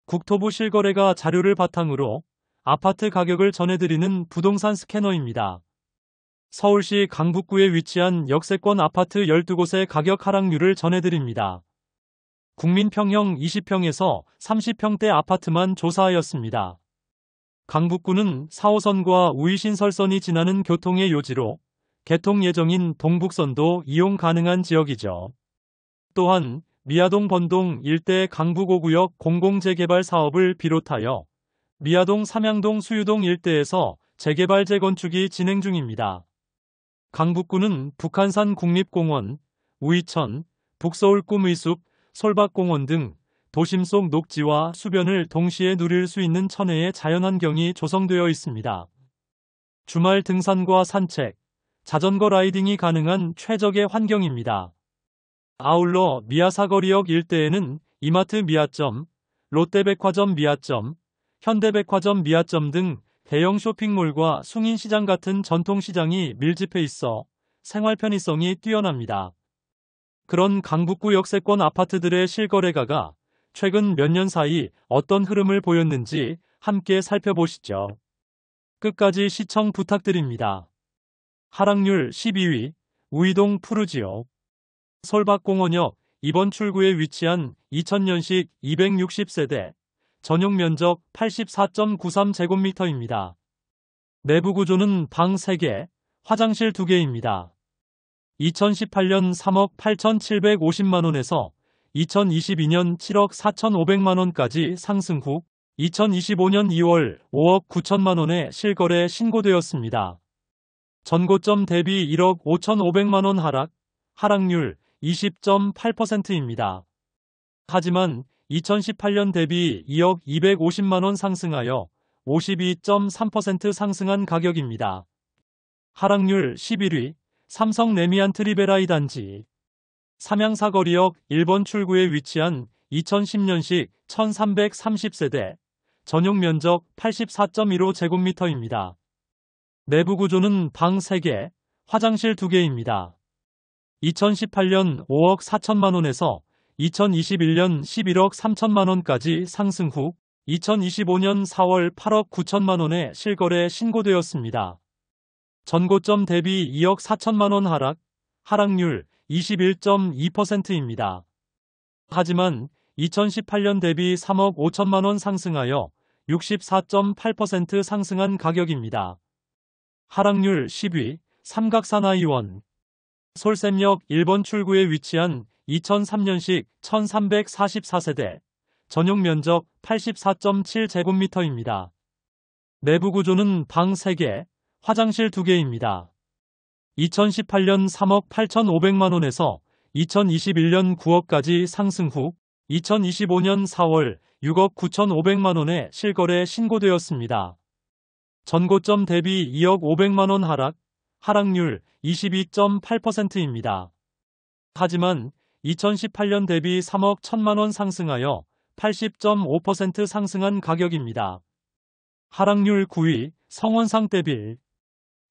국토부 실거래가 자료를 바탕으로 아파트 가격을 전해드리는 부동산 스캐너입니다. 서울시 강북구에 위치한 역세권 아파트 12곳의 가격 하락률을 전해드립니다. 국민평형 20평에서 30평대 아파트만 조사하였습니다. 강북구는 4호선과 우이신설선이 지나는 교통의 요지로 개통 예정인 동북선도 이용 가능한 지역이죠. 또한 미아동 번동 일대 강북 5구역 공공재개발 사업을 비롯하여 미아동 삼양동 수유동 일대에서 재개발 재건축이 진행 중입니다. 강북구는 북한산 국립공원, 우이천, 북서울 꿈의숲, 솔밭공원 등 도심 속 녹지와 수변을 동시에 누릴 수 있는 천혜의 자연환경이 조성되어 있습니다. 주말 등산과 산책, 자전거 라이딩이 가능한 최적의 환경입니다. 아울러 미아사거리역 일대에는 이마트 미아점, 롯데백화점 미아점, 현대백화점 미아점 등 대형 쇼핑몰과 숭인시장 같은 전통시장이 밀집해 있어 생활 편의성이 뛰어납니다. 그런 강북구 역세권 아파트들의 실거래가가 최근 몇 년 사이 어떤 흐름을 보였는지 함께 살펴보시죠. 끝까지 시청 부탁드립니다. 하락률 12위, 우이동 푸르지오. 솔밭공원역 2번 출구에 위치한 2000년식 260세대, 전용 면적 84.93제곱미터입니다. 내부 구조는 방 3개, 화장실 2개입니다. 2018년 3억 8,750만원에서 2022년 7억 4,500만원까지 상승 후 2025년 2월 5억 9천만원에 실거래 신고되었습니다. 전고점 대비 1억 5,500만원 하락률 20.8%입니다. 하지만 2018년 대비 2억 250만원 상승하여 52.3% 상승한 가격입니다. 하락률 11위, 삼성 레미안트리베라이 단지. 삼양사거리역 1번 출구에 위치한 2010년식 1330세대, 전용 면적 84.15제곱미터입니다. 내부 구조는 방 3개, 화장실 2개입니다. 2018년 5억 4천만원에서 2021년 11억 3천만원까지 상승 후 2025년 4월 8억 9천만원에 실거래 신고되었습니다. 전고점 대비 2억 4천만원 하락률 21.2%입니다. 하지만 2018년 대비 3억 5천만원 상승하여 64.8% 상승한 가격입니다. 하락률 10위, 삼각사나이원. 솔샘역 1번 출구에 위치한 2003년식 1344세대, 전용 면적 84.7제곱미터입니다. 내부 구조는 방 3개, 화장실 2개입니다. 2018년 3억 8,500만원에서 2021년 9억까지 상승 후 2025년 4월 6억 9,500만원에 실거래 신고되었습니다. 전고점 대비 2억 500만원 하락률 22.8%입니다. 하지만 2018년 대비 3억 1천만원 상승하여 80.5% 상승한 가격입니다. 하락률 9위, 성원상떼빌.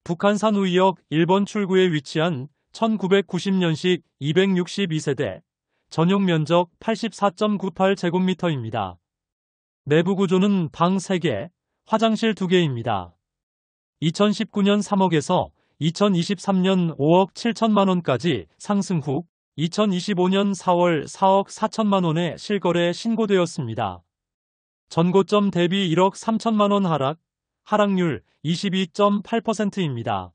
북한산 우이역 1번 출구에 위치한 1990년식 262세대, 전용 면적 84.98제곱미터입니다. 내부 구조는 방 3개, 화장실 2개입니다. 2019년 3억에서 2023년 5억 7천만원까지 상승 후 2025년 4월 4억 4천만원에 실거래 신고되었습니다. 전고점 대비 1억 3천만원 하락률 22.8%입니다.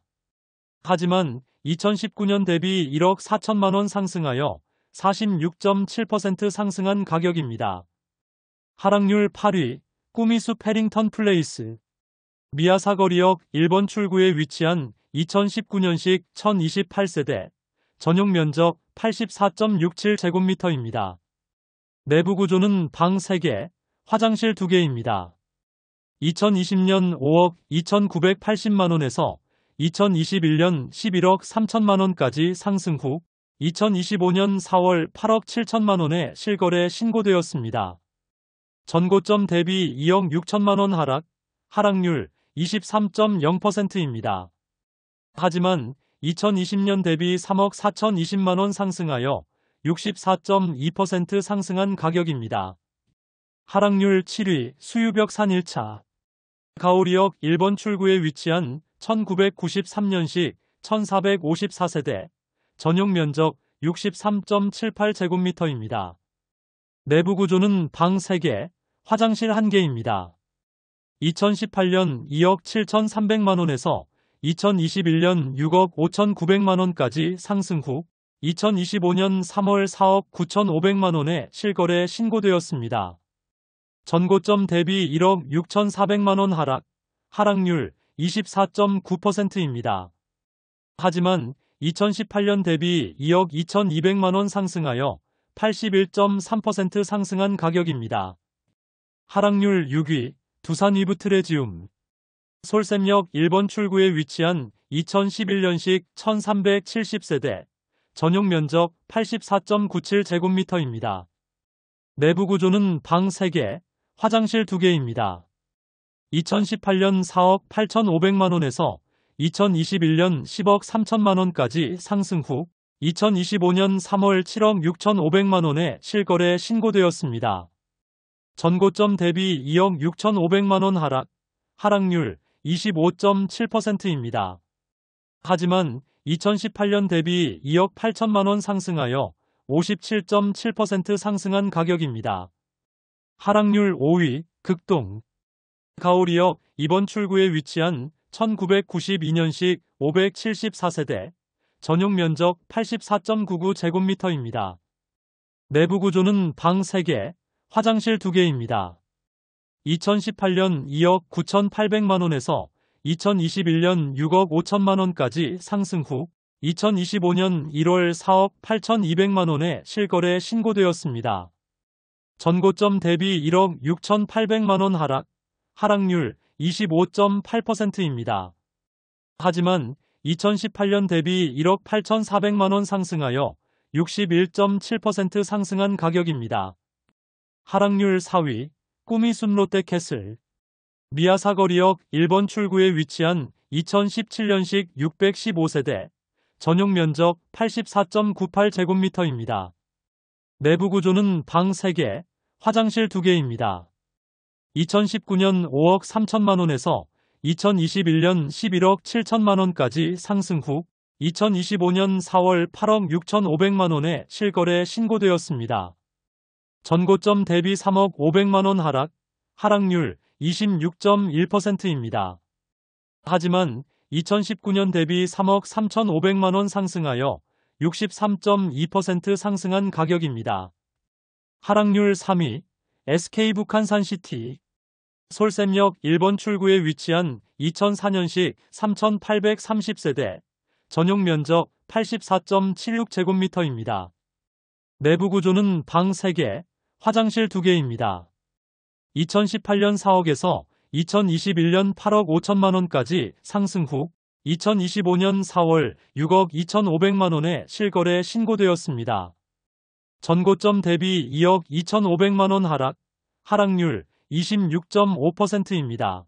하지만 2019년 대비 1억 4천만원 상승하여 46.7% 상승한 가격입니다. 하락률 8위, 꿈이숲 해링턴 플레이스. 미아사거리역 1번 출구에 위치한 2019년식 1028세대, 전용 면적 84.67제곱미터입니다. 내부 구조는 방 3개, 화장실 2개입니다. 2020년 5억 2,980만원에서 2021년 11억 3천만원까지 상승 후 2025년 4월 8억 7천만원에 실거래 신고되었습니다. 전고점 대비 2억 6천만원 하락률 23.0%입니다. 하지만 2020년 대비 3억 4,020만원 상승하여 64.2% 상승한 가격입니다. 하락률 7위 수유벽산 1차. 가오리역 1번 출구에 위치한 1993년식 1454세대, 전용 면적 63.78제곱미터입니다. 내부 구조는 방 3개, 화장실 1개입니다. 2018년 2억 7,300만원에서 2021년 6억 5,900만원까지 상승 후 2025년 3월 4억 9,500만원에 실거래 신고되었습니다. 전고점 대비 1억 6,400만원 하락, 하락률 24.9%입니다. 하지만 2018년 대비 2억 2,200만원 상승하여 81.3% 상승한 가격입니다. 하락률 6위, 두산 위브트레지움. 솔샘역 1번 출구에 위치한 2011년식 1370세대, 전용 면적 84.97제곱미터입니다. 내부 구조는 방 3개, 화장실 2개입니다. 2018년 4억 8,500만원에서 2021년 10억 3천만원까지 상승 후 2025년 3월 7억 6,500만원에 실거래 신고되었습니다. 전고점 대비 2억 6,500만원 하락, 하락률 25.7%입니다. 하지만 2018년 대비 2억 8천만원 상승하여 57.7% 상승한 가격입니다. 하락률 5위, 극동. 가오리역 2번 출구에 위치한 1992년식 574세대, 전용 면적 84.99제곱미터입니다. 내부 구조는 방 3개, 화장실 2개입니다. 2018년 2억 9,800만원에서 2021년 6억 5천만원까지 상승 후 2025년 1월 4억 8,200만원에 실거래 신고되었습니다. 전고점 대비 1억 6,800만원 하락, 하락률 25.8%입니다. 하지만 2018년 대비 1억 8,400만원 상승하여 61.7% 상승한 가격입니다. 하락률 4위, 꾸미순 롯데캐슬. 미아사거리역 1번 출구에 위치한 2017년식 615세대, 전용 면적 84.98제곱미터입니다. 내부 구조는 방 3개, 화장실 2개입니다. 2019년 5억 3천만원에서 2021년 11억 7천만원까지 상승 후 2025년 4월 8억 6,500만원에 실거래 신고되었습니다. 전고점 대비 3억 500만원 하락, 하락률 26.1%입니다. 하지만 2019년 대비 3억 3,500만원 상승하여 63.2% 상승한 가격입니다. 하락률 3위, SK 북한산시티. 솔샘역 1번 출구에 위치한 2004년식 3,830세대, 전용 면적 84.76제곱미터입니다. 내부 구조는 방 3개, 화장실 2개입니다. 2018년 4억에서 2021년 8억 5천만원까지 상승 후 2025년 4월 6억 2,500만원에 실거래 신고되었습니다. 전고점 대비 2억 2,500만원 하락, 하락률 26.5%입니다.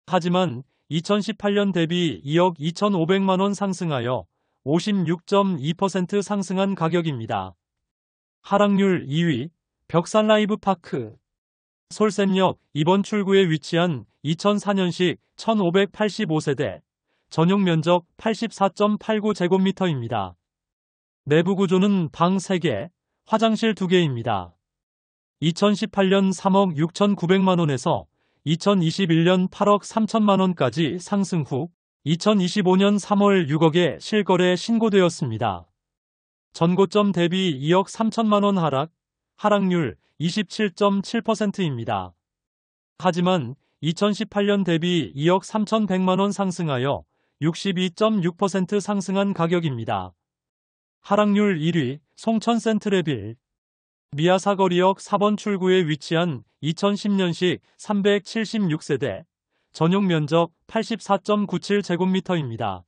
하지만 2018년 대비 2억 2,500만원 상승하여 56.2% 상승한 가격입니다. 하락률 2위, 벽산 라이브파크. 솔샘역 2번 출구에 위치한 2004년식 1585세대, 전용 면적 84.89제곱미터입니다. 내부 구조는 방 3개, 화장실 2개입니다. 2018년 3억 6,900만원에서 2021년 8억 3천만원까지 상승 후 2025년 3월 6억에 실거래 신고되었습니다. 전고점 대비 2억 3천만원 하락, 하락률 27.7%입니다. 하지만 2018년 대비 2억 3,100만원 상승하여 62.6% 상승한 가격입니다. 하락률 1위, 송천 센트레빌. 미아사거리역 4번 출구에 위치한 2010년식 376세대, 전용 면적 84.97제곱미터입니다.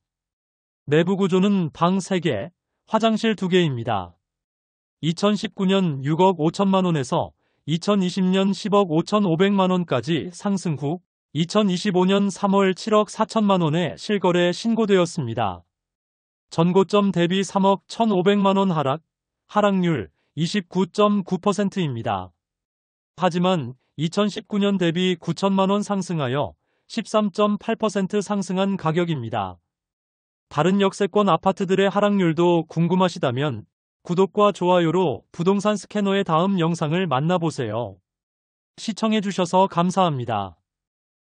내부 구조는 방 3개, 화장실 2개입니다. 2019년 6억 5천만원에서 2020년 10억 5,500만원까지 상승 후 2025년 3월 7억 4천만원에 실거래 신고되었습니다. 전고점 대비 3억 1,500만원 하락, 하락률 29.9%입니다. 하지만 2019년 대비 9천만 원 상승하여 13.8% 상승한 가격입니다. 다른 역세권 아파트들의 하락률도 궁금하시다면 구독과 좋아요로 부동산 스캐너의 다음 영상을 만나보세요. 시청해주셔서 감사합니다.